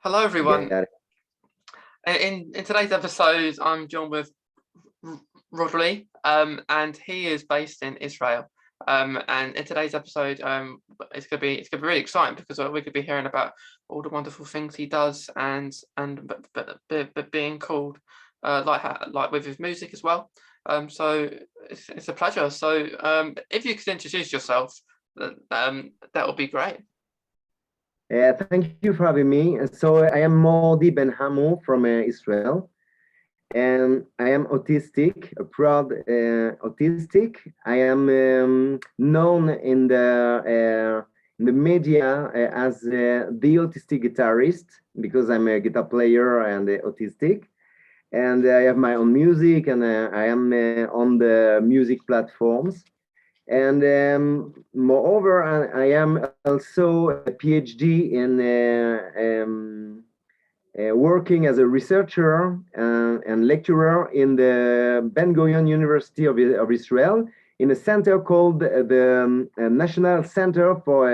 Hello, everyone. Got it. In today's episode, I'm joined with Rodri, and he is based in Israel. And in today's episode, it's gonna be really exciting because we're gonna be hearing about all the wonderful things he does, but being called like with his music as well. So it's a pleasure. So if you could introduce yourself, that would be great. Thank you for having me. So I am Mordi Ben Hamo from Israel, and I am autistic, a proud autistic. I am known in the media as the autistic guitarist because I'm a guitar player and autistic, and I have my own music, and I am on the music platforms. And moreover, I am also a PhD in working as a researcher and lecturer in the Ben Gurion University of Israel in a center called the National Center for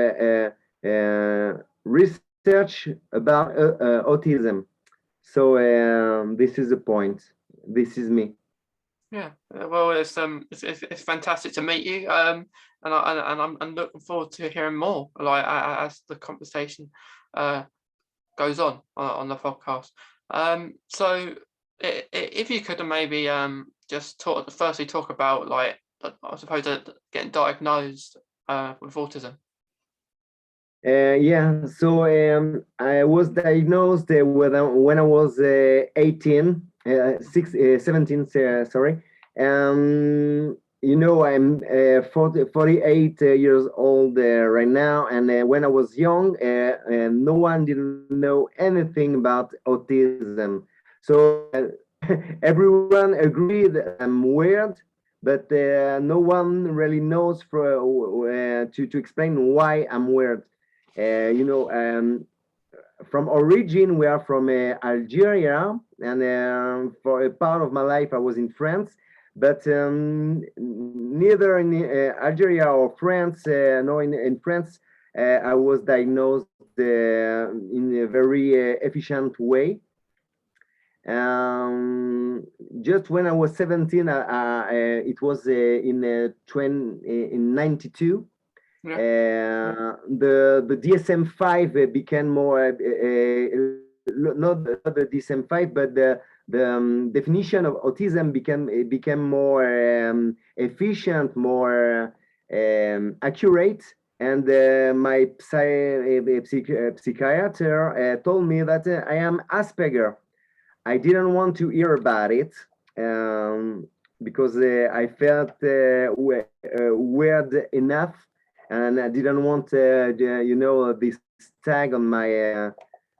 Research about Autism. So this is the point. This is me. Yeah, well, it's fantastic to meet you, I'm looking forward to hearing more, like as the conversation goes on the podcast. So if you could maybe just firstly talk about, like, I suppose getting diagnosed with autism. Yeah, so I was diagnosed when I was 18, 17, sorry. I'm 48 years old right now, and when I was young, no one didn't know anything about autism. So everyone agreed I'm weird, but no one really knows to explain why I'm weird. From origin, we are from Algeria, and for a part of my life, I was in France. But neither in Algeria or France, nor in France, I was diagnosed in a very efficient way. Just when I was 17, it was in 92. Yeah. The DSM-5 became more not the DSM-5, but the definition of autism became more efficient, more accurate. And my psychiater told me that I am Asperger. I didn't want to hear about it because I felt weird enough, and I didn't want this tag on my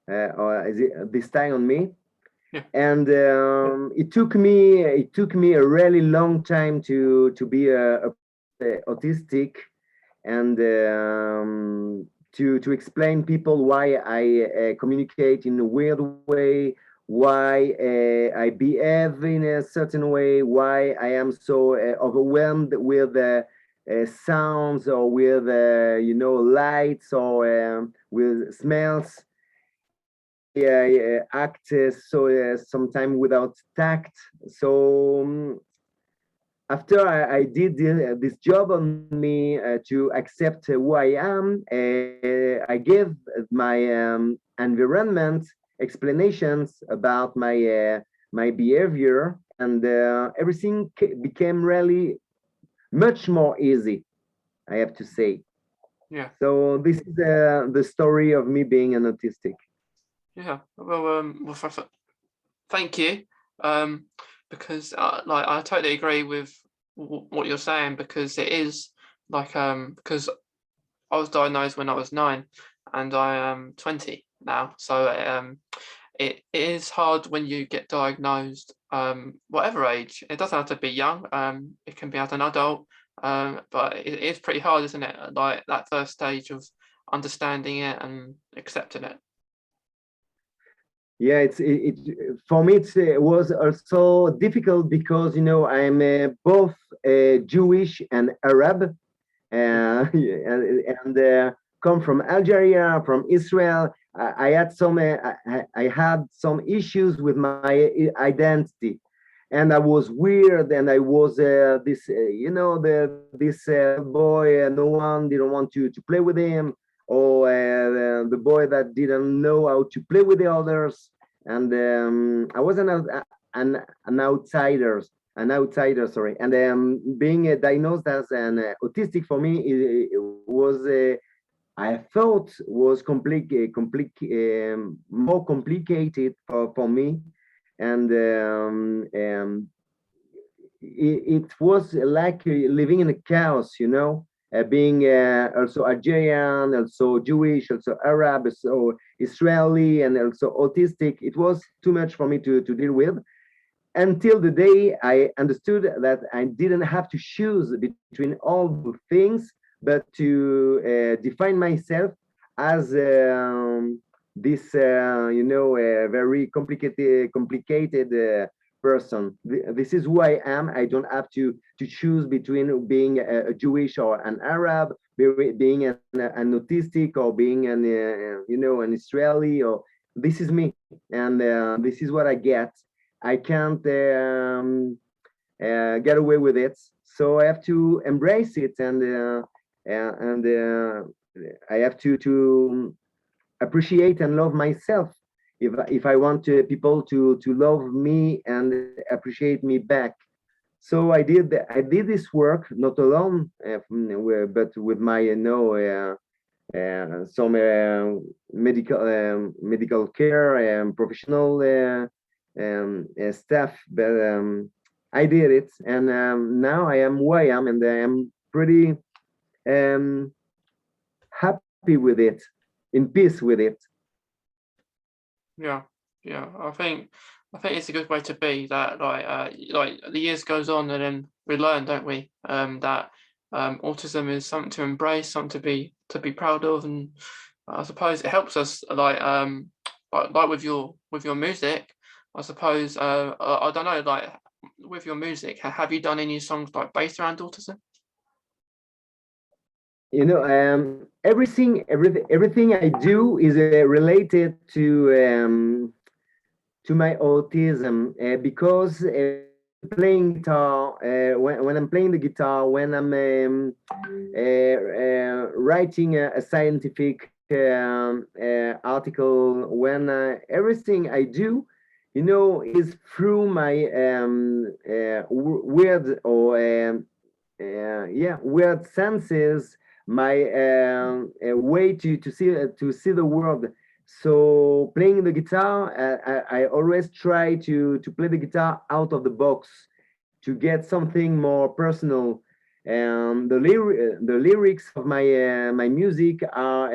this tag on me. Yeah. And it took me a really long time to be autistic, and to explain people why I communicate in a weird way, why I behave in a certain way, why I am so overwhelmed with sounds, or with lights, or with smells. I act so sometimes without tact. So after I did this job on me to accept who I am, I gave my environment explanations about my behavior, and everything became really much more easy, I have to say. Yeah. So this is the story of me being an autistic. Yeah. Well, thank you. Because like, I totally agree with what you're saying, because it is like because I was diagnosed when I was 9, and I am 20 now. So it is hard when you get diagnosed, whatever age. It doesn't have to be young. It can be as an adult. But it is pretty hard, isn't it? Like that first stage of understanding it and accepting it. Yeah, for me it was also difficult because I'm both Jewish and Arab, and come from Algeria, from Israel. I had some I had some issues with my identity, and I was weird, and I was this this boy. No one didn't want to play with him, or the boy that didn't know how to play with the others, and I was an outsider. An outsider, sorry, and being diagnosed as an autistic for me it was I thought was more complicated for me, and it was like living in a chaos, being also Algerian, also Jewish, also Arab, also Israeli, and also autistic. It was too much for me to deal with until the day I understood that I didn't have to choose between all the things, but to define myself as this, very complicated person. This is who I am. I don't have to choose between being a Jewish or an Arab, being an autistic, or being an Israeli. Or this is me, and this is what I get. I can't get away with it. So I have to embrace it, and I have to appreciate and love myself. If I want people to love me and appreciate me back. So I did this work not alone, but with my some medical care and professional staff, but I did it, and now I am who I am, and I am pretty um, happy with it, in peace with it. Yeah, yeah. I think it's a good way to be. That like the years goes on, and then we learn, don't we? That autism is something to embrace, something to be proud of, and I suppose it helps us like with your music. I suppose I don't know, like with your music, have you done any songs like based around autism? Everything I do is related to my autism, because playing guitar, when I'm playing the guitar, when I'm writing a scientific article, when everything I do, is through my weird or weird senses, my way to see the world. So playing the guitar, I always try to play the guitar out of the box, to get something more personal. The lyrics of my music are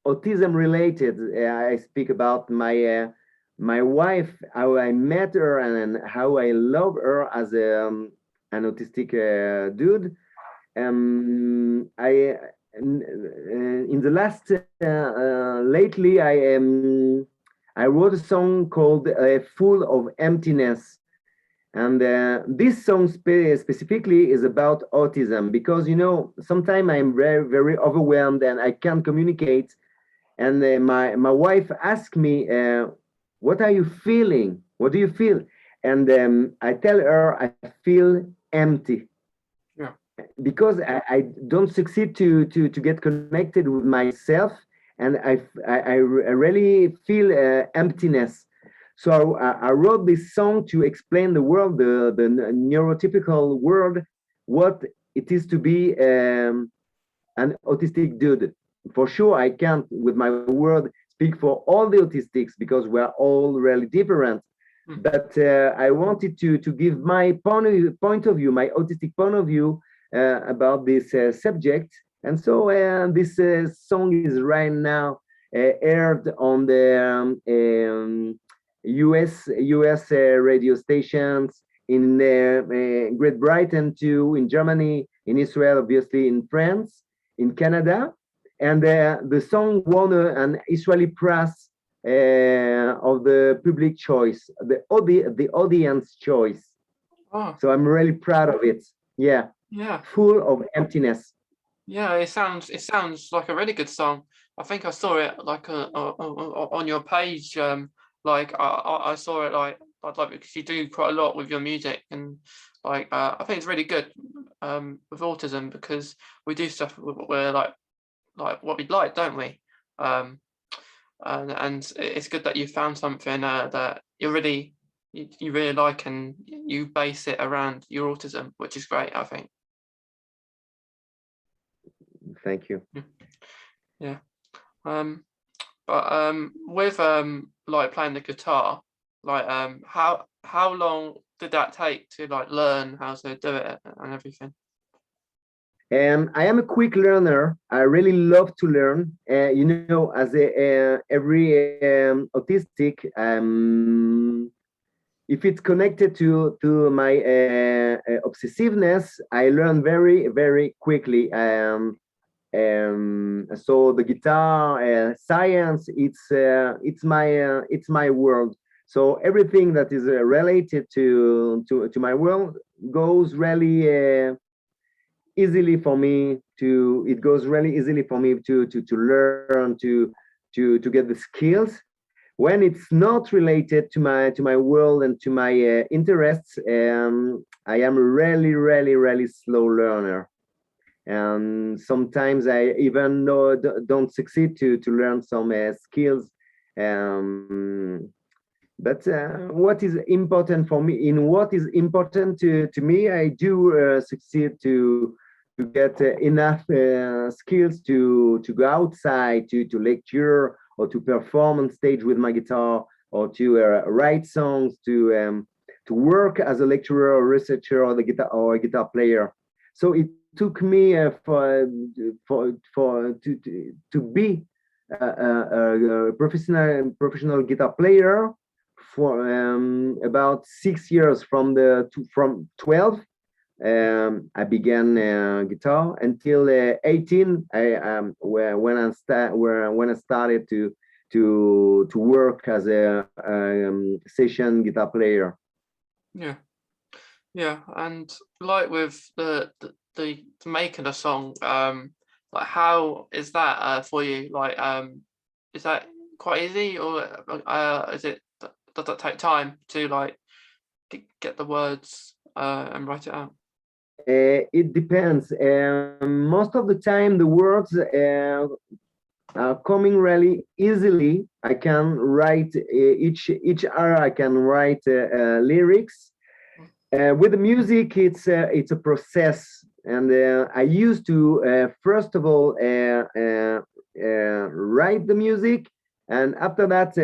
autism related. I speak about my wife, how I met her, and how I love her as an autistic dude. In the last lately, I wrote a song called "Full of Emptiness," and this song specifically is about autism, because sometimes I'm very very overwhelmed and I can't communicate, and my wife asked me, "What are you feeling? What do you feel?" And I tell her I feel empty, Yeah, because I don't succeed to get connected with myself, and I really feel emptiness. So I wrote this song to explain the world, the neurotypical world, what it is to be an autistic dude. For sure, I can't, with my word, speak for all the autistics, because we're all really different. mm, But I wanted to give my point of view, my autistic point of view, about this subject. And so this song is right now aired on the US radio stations, in Great Britain too, in Germany, in Israel, obviously, in France, in Canada. And the song won an Israeli prize of the public choice, the audience choice. oh So I'm really proud of it. Yeah, yeah, full of emptiness. Yeah, it sounds like a really good song. I think I saw it like on your page. Like I saw it like because you do quite a lot with your music, and like I think it's really good with autism, because we do stuff where like what we like, don't we? Um, and it's good that you found something that you really like, and you base it around your autism, which is great, I think. Thank you. Yeah. Um, but with like playing the guitar, like how long did that take to like learn how to do it and everything? I am a quick learner. I really love to learn. You know, as every autistic, if it's connected to my obsessiveness, I learn very quickly. So the guitar science, it's my world. So everything that is related to my world goes really easily for me to. It goes really easily for me to learn to get the skills. When it's not related to my world and to my interests, I am a really slow learner, and sometimes I even don't succeed to learn some skills. Um, but what is important for me, in what is important to me, I do succeed to get enough skills to go outside to lecture or to perform on stage with my guitar, or to write songs, to work as a lecturer or researcher or the guitar or a guitar player. So it took me for to be a professional guitar player for about 6 years, from 12 I began guitar until 18. When I started to work as a session guitar player. Yeah, yeah, and like with the making a song, like how is that for you? Like, is that quite easy, or is it does that take time to like get the words and write it out? It depends. Most of the time, the words are coming really easily. I can write each hour. I can write lyrics. With the music, it's a process, and I used to first of all write the music, and after that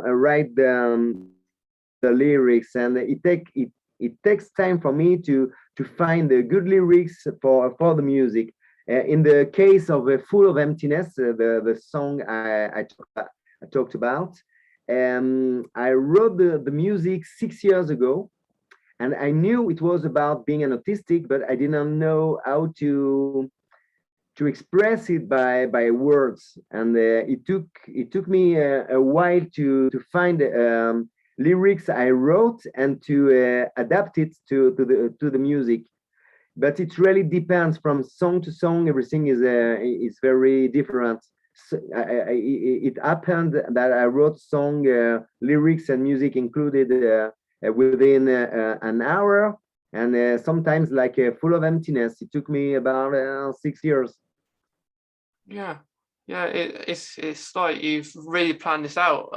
write the lyrics, and it takes time for me to find the good lyrics for the music. In the case of Full of Emptiness, the song I talked about, I wrote the music 6 years ago, and I knew it was about being an autistic, but I didn't know how to express it by words, and it took me a while to find lyrics I wrote and to adapt it to the music. But it really depends from song to song. Everything is very different. So it happened that I wrote song lyrics and music included within an hour, and sometimes like Full of Emptiness, it took me about 6 years. Yeah, yeah, it's like you've really planned this out,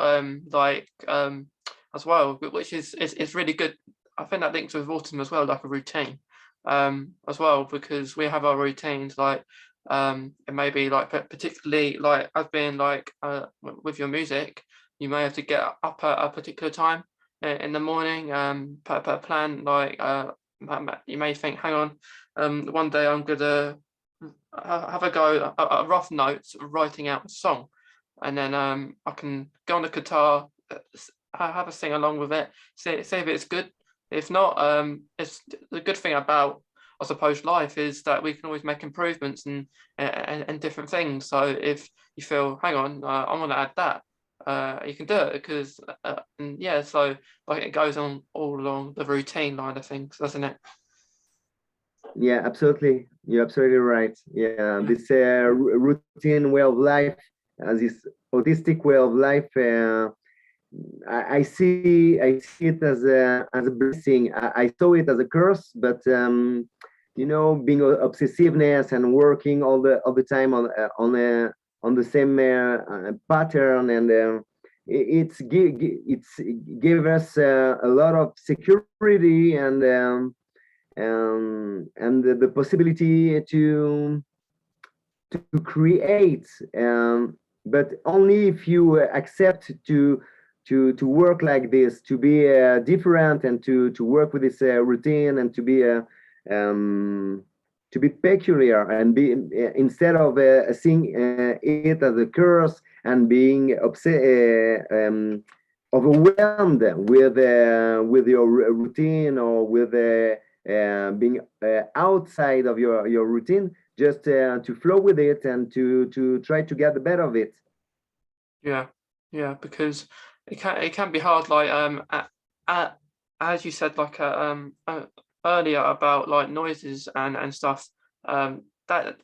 as well, which is really good. I think that links with autumn as well, like a routine, as well, because we have our routines, like it may be like particularly like I've been like with your music, you may have to get up at a particular time in the morning, per plan, like you may think, hang on, one day I'm gonna have a go, a rough notes writing out a song, and then I can go on the guitar, have a sing along with it, see if it's good. If not, it's the good thing about, I suppose, life is that we can always make improvements and different things. So if you feel, hang on, I want to add that, you can do it, because and yeah, so like it goes on all along the routine line of things, doesn't it? Yeah, absolutely. You're absolutely right. Yeah, this routine way of life, this autistic way of life. I see it as a blessing. I saw it as a curse, but being obsessiveness and working all the time on the same pattern, and it's give us a lot of security and the possibility to create, but only if you accept to work like this, to be different, and to work with this routine, and um, to be peculiar, and be instead of seeing it as a curse and being overwhelmed with your routine, or with being outside of your routine, just to flow with it and to try to get the better of it. Yeah, yeah, because it can be hard. Like as you said, like earlier about like noises and stuff. That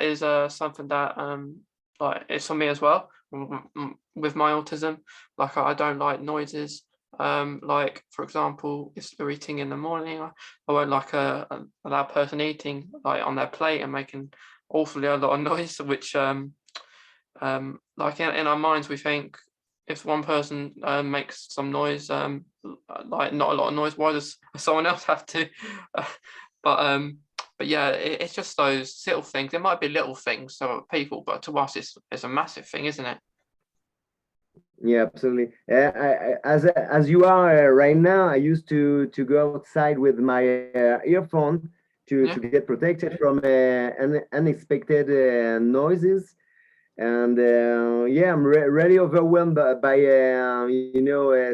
is something that like it's for me as well with my autism. Like I don't like noises. Like for example, if we're eating in the morning, I won't like a loud person eating like on their plate and making awfully a lot of noise, which like in our minds we think if one person makes some noise, like not a lot of noise, why does someone else have to? but but yeah, it's just those little things. It might be little things to other people, but to us it's a massive thing, isn't it? Yeah, absolutely. As you are right now, I used to go outside with my earphone to Yeah, get protected from unexpected noises. And yeah, I'm really overwhelmed by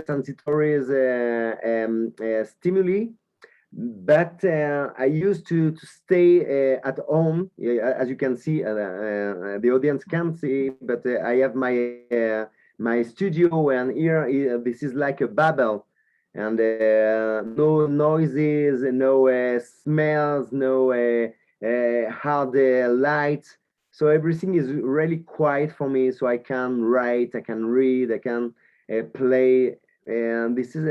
sensory stimuli. But I used to stay at home. Yeah, as you can see, the audience can't see, but I have my studio, and here this is like a bubble, and no noises, no smells, no hard lights. So everything is really quiet for me. So I can write, I can read, I can play, and this is.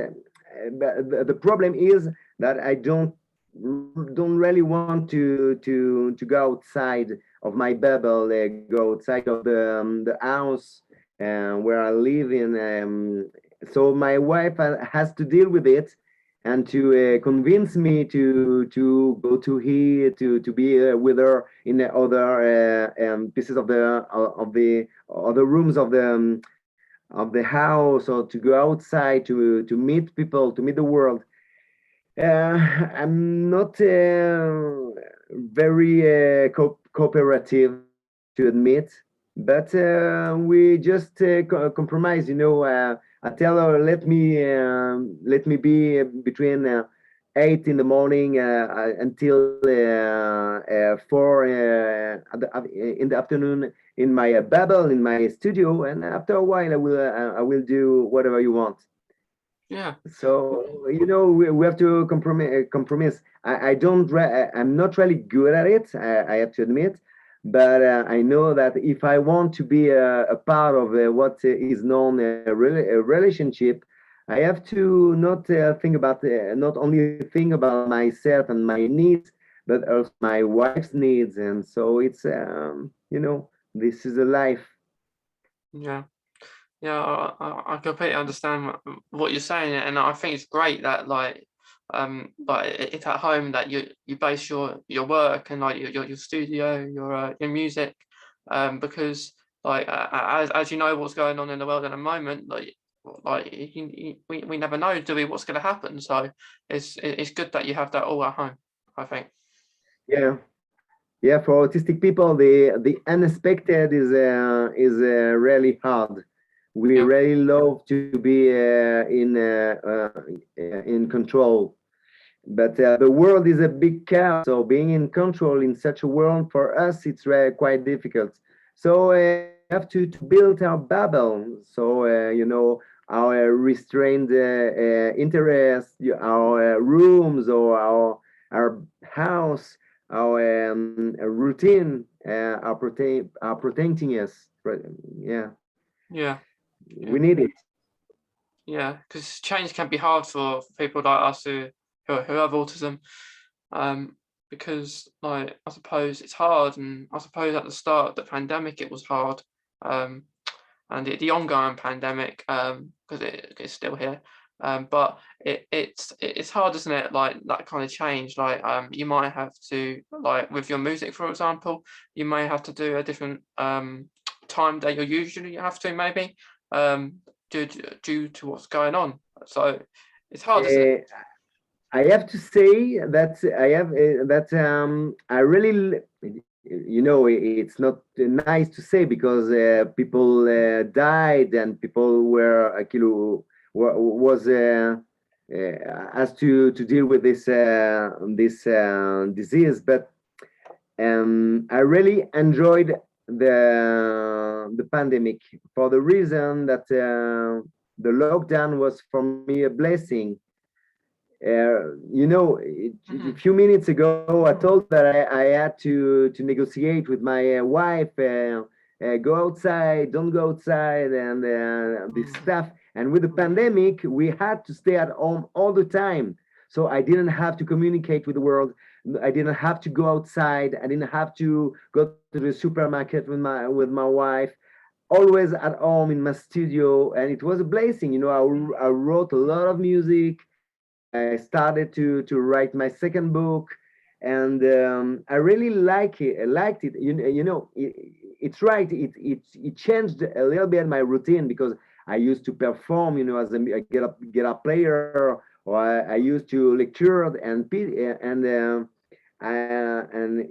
But the problem is that I don't really want to go outside of my bubble, go outside of the house where I live in. So my wife has to deal with it, and to convince me to go to here, to be with her in the other pieces of the other rooms of the house, or to go outside to meet people, to meet the world. I'm not very cooperative, to admit, but we just compromise. I tell her, let me be between 8 in the morning until 4 in the afternoon in my bubble, in my studio, and after a while I will do whatever you want. yeah, So we have to compromise. I'm not really good at it. I have to admit, but I know that if I want to be a part of what is known a relationship, I have to not only think about myself and my needs, but also my wife's needs. And so it's this is a life. yeah. Yeah, I completely understand what you're saying, and I think it's great that like it's at home that you base your work and like your studio, your music, because like as you know what's going on in the world at the moment, like we never know, do we, what's going to happen? So it's good that you have that all at home, I think. Yeah. Yeah, for autistic people, the unexpected is really hard. We Yeah, really love to be in control, but the world is a big chaos. So being in control in such a world, for us, it's quite difficult. So we have to build our bubble. So our restrained interests, our rooms, or our house, our routine are protecting us. Yeah, Yeah. we need it. Yeah, because change can be hard for people like us who have autism, because like I suppose it's hard, and I suppose at the start of the pandemic it was hard, um, and the ongoing pandemic, because it's still here, but it's hard, isn't it? Like that kind of change, like you might have to, like with your music, for example, you may have to do a different time that you usually have to, maybe, um, due to what's going on. So it's hard, isn't it? Uh, I have to say that I really, it's not nice to say because people died and people were was asked to deal with this disease. But I really enjoyed the pandemic for the reason that the lockdown was for me a blessing. A few minutes ago, I told that I had to negotiate with my wife, go outside, don't go outside, and this stuff. And with the pandemic, we had to stay at home all the time. So I didn't have to communicate with the world. I didn't have to go outside. I didn't have to go to the supermarket with my wife. Always at home in my studio, and it was a blessing. I wrote a lot of music. I started to write my second book, and I really liked it. It's right. It changed a little bit my routine because I used to perform, as a get up player, or I used to lecture and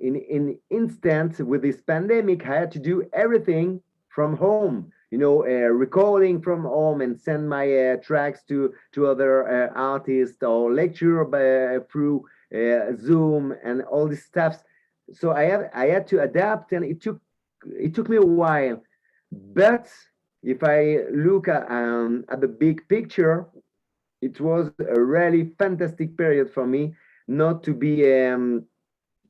in instant with this pandemic, I had to do everything from home. Recording from home and send my tracks to other artists or lecture through Zoom and all this stuff. So I had to adapt, and it took me a while. But if I look at the big picture, it was a really fantastic period for me not to be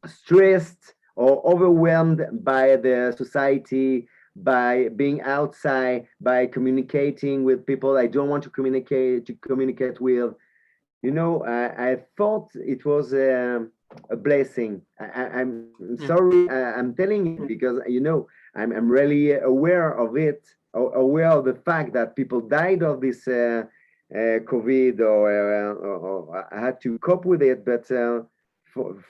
stressed or overwhelmed by the society, by being outside, by communicating with people I don't want to communicate with. I thought it was a blessing. I'm Yeah. sorry, I'm telling you because I'm really aware of it, aware of the fact that people died of this COVID, or I had to cope with it. But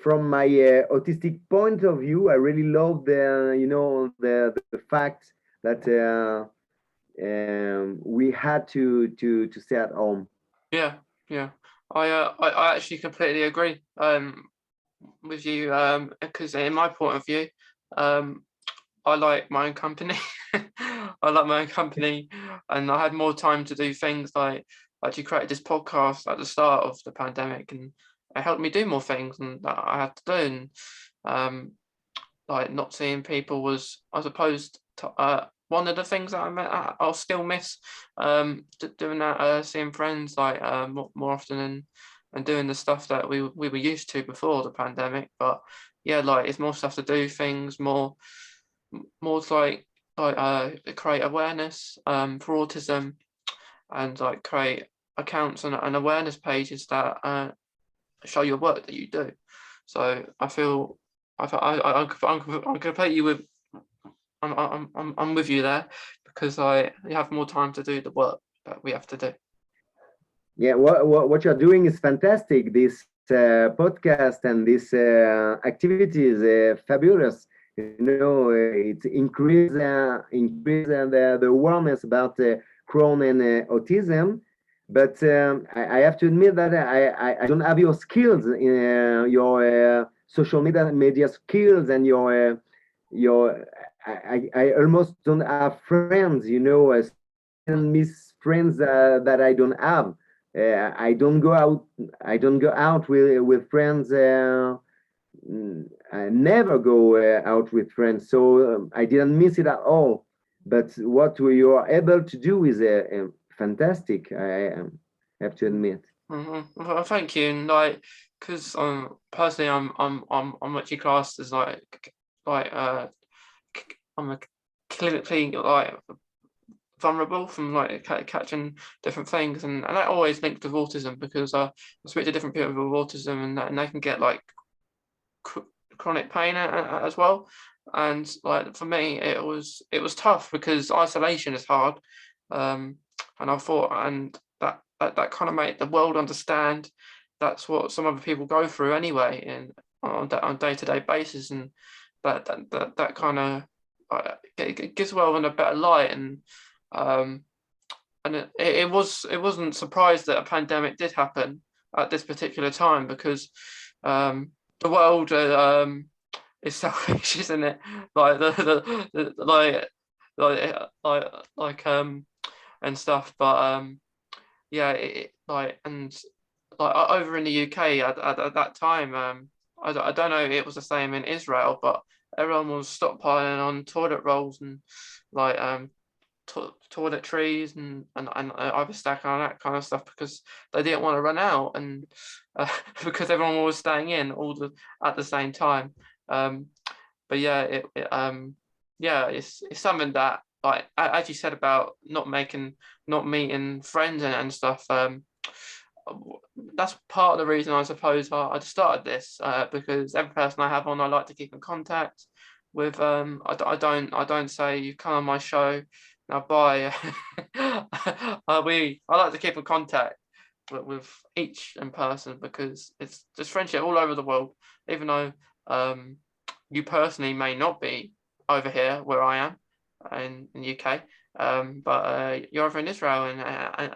from my autistic point of view, I really love the fact that we had to stay at home. Yeah, yeah. I actually completely agree with you, because in my point of view, um I like my own company. I like my own company, and I had more time to do things like you created this podcast at the start of the pandemic, and it helped me do more things and that I had to do. And um, like not seeing people was, I suppose, one of the things that I'll still miss, doing that, seeing friends like more often, and doing the stuff that we were used to before the pandemic. But yeah, like it's more stuff to do, things more to create awareness for autism, and like create accounts and awareness pages that show your work that you do. So I feel I'm completely with I'm with you there, because you have more time to do the work that we have to do. Yeah, what you're doing is fantastic. This podcast and this activity is fabulous. It increase the awareness about Crohn and autism. But I have to admit that I don't have your skills, your social media skills, and your I almost don't have friends. I didn't miss friends that I don't have. I don't go out. I don't go out with friends. I never go out with friends, so I didn't miss it at all. But what you are able to do is fantastic. I have to admit. Well, thank you. And like because personally I'm actually classed as like I'm a clinically like vulnerable from like catching different things, and that always linked with autism, because I speak to different people with autism, and they can get like chronic pain as well. And like for me it was tough because isolation is hard, and I thought, and that kind of made the world understand that's what some other people go through anyway, and on a day-to-day basis, and that kind of it gives the world in a better light. Um and it wasn't surprised that a pandemic did happen at this particular time, because the world is selfish, isn't it? Like like and stuff. But yeah, like, and like over in the UK at that time, I don't know if it was the same in Israel, but everyone was stockpiling on toilet rolls and like toiletries and overstack and all that kind of stuff, because they didn't want to run out, and because everyone was staying in at the same time. Um, but yeah, yeah, it's something that, like as you said about not meeting friends and stuff. That's part of the reason, I suppose, I started this, because every person I have on, I like to keep in contact with. I don't say you come on my show now, bye. I like to keep in contact with each in person, because it's just friendship all over the world, even though you personally may not be over here where I am in the UK, but you're over in Israel,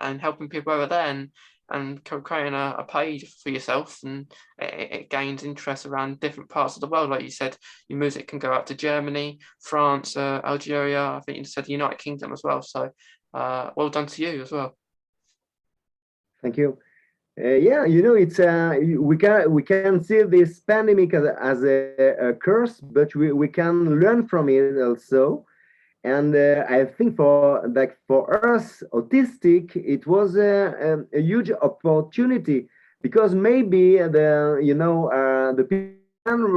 and helping people over there, and creating a page for yourself, and it gains interest around different parts of the world. Like you said, your music can go out to Germany, France, Algeria. I think you said the United Kingdom as well. So well done to you as well. Thank you. Yeah, it's we can see this pandemic as a curse, but we can learn from it also. And I think for us autistic, it was a huge opportunity, because maybe the people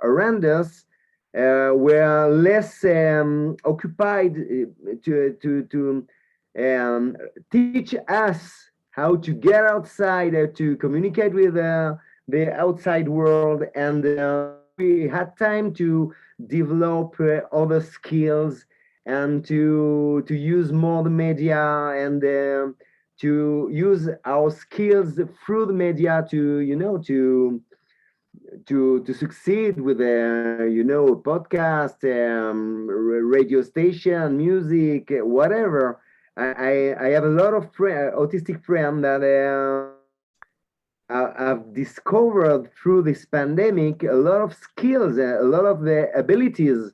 around us were less occupied to teach us how to get outside, to communicate with the outside world, and we had time to develop other skills, and to use more the media, and to use our skills through the media to to succeed with podcast, radio station, music, whatever. I have a lot of autistic friends that I've discovered through this pandemic a lot of skills, a lot of the abilities,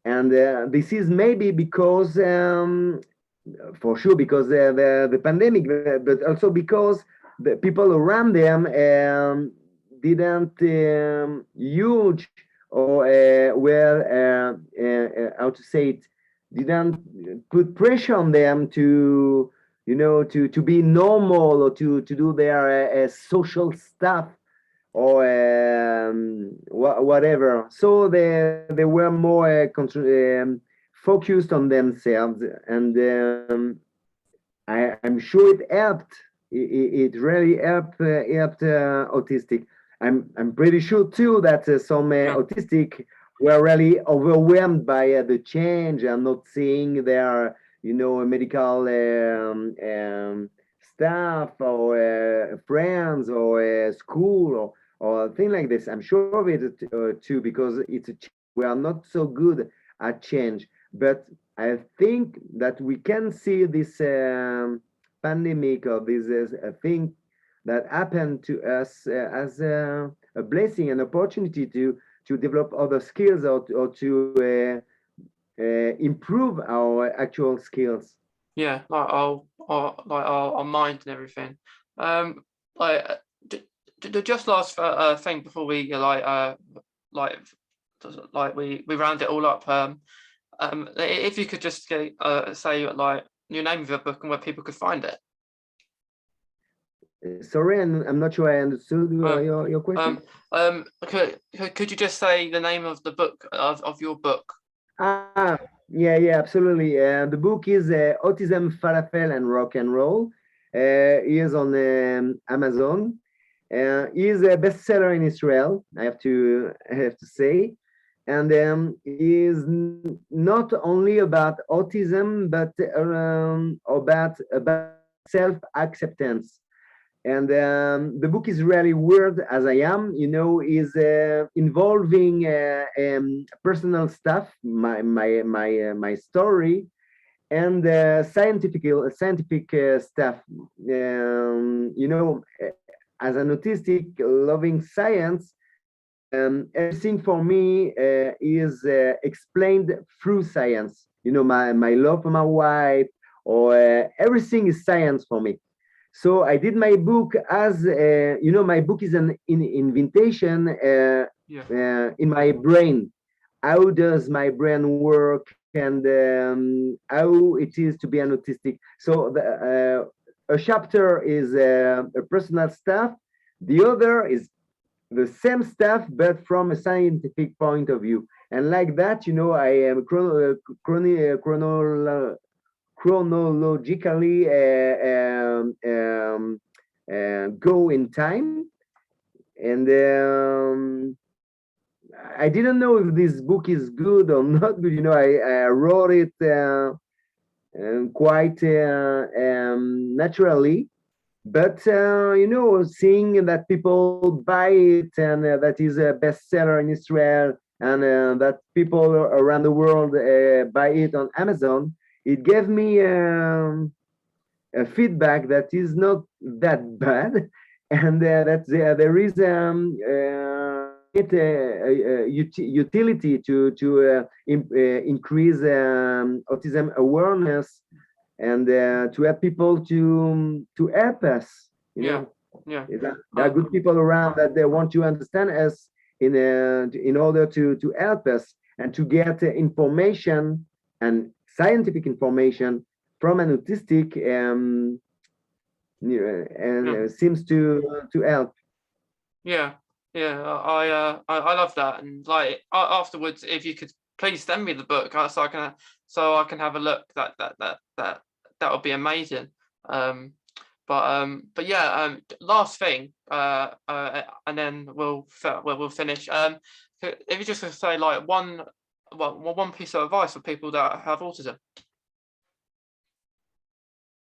and this is maybe because, for sure, because the pandemic, but also because the people around them didn't huge, or how to say it, didn't put pressure on them to to be normal, or to do their social stuff, or whatever. So they were more focused on themselves, and I'm sure it helped. It really helped autistic. I'm pretty sure too that some Yeah. autistic were really overwhelmed by the change, and not seeing their medical staff, or friends, or school, or thing like this. I'm sure of it too, because we are not so good at change. But I think that we can see this pandemic, or this thing that happened to us as a blessing, an opportunity to develop other skills, or to improve our actual skills. Yeah, like our mind and everything. Like the just last thing before we like we round it all up. If you could just say like your name of your book and where people could find it. Sorry, I'm not sure I understood your question. Could you just say the name of the book of your book? Yeah, absolutely. The book is Autism Falafel and Rock and Roll. Is on Amazon. Is a bestseller in Israel. I have to say, and is not only about autism, but about self-acceptance. And the book is really weird as I am, is involving personal stuff, my story, and scientific stuff. As an autistic loving science, everything for me is explained through science. My love for my wife, or everything is science for me. So I did my book as my book is an invitation in my brain. How does my brain work, and how it is to be an autistic? So a chapter is a personal stuff. The other is the same stuff, but from a scientific point of view. And like that, I am chronologically go in time. And I didn't know if this book is good or not good. I wrote it quite naturally. But seeing that people buy it, and that is a bestseller in Israel, and that people around the world buy it on Amazon, it gave me a feedback that is not that bad, and that there is utility to increase autism awareness, and to help people to help us. Yeah. There are good people around that they want to understand us in order to help us and to get information and scientific information from an autistic, seems to help. Yeah, I love that. And like afterwards, if you could please send me the book, so I can have a look. That would be amazing. But yeah, last thing, and then we'll finish. If you just could say like one piece of advice for people that have autism.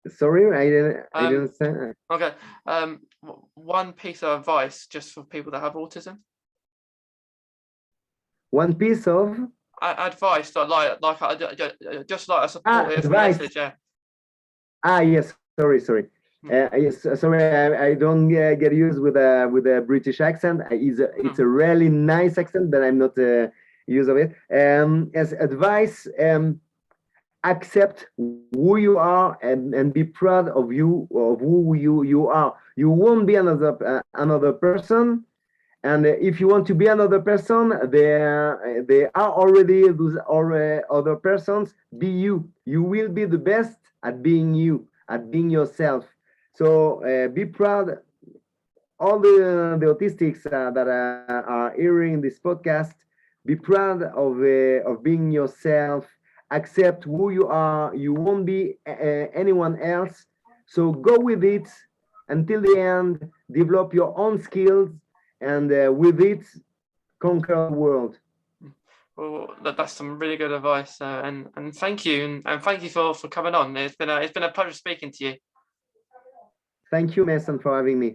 Sorry, I didn't say. Okay. One piece of advice just for people that have autism. One piece of advice, just like a supportive message. Yeah. Yes. Sorry. Yes, sorry. I don't get used with a British accent. It's a really nice accent, but I'm not used of it. As advice, accept who you are, and be proud of who you are. You won't be another person, and if you want to be another person, there are already those other persons. Be you. You will be the best at being you, at being yourself. So be proud. All the autistics that are hearing this podcast, be proud of being yourself. Accept who you are. You won't be anyone else. So go with it until the end. Develop your own skills, and with it, conquer the world. Well, that's some really good advice, and thank you, and thank you for coming on. It's been a pleasure speaking to you. Thank you, Mason, for having me.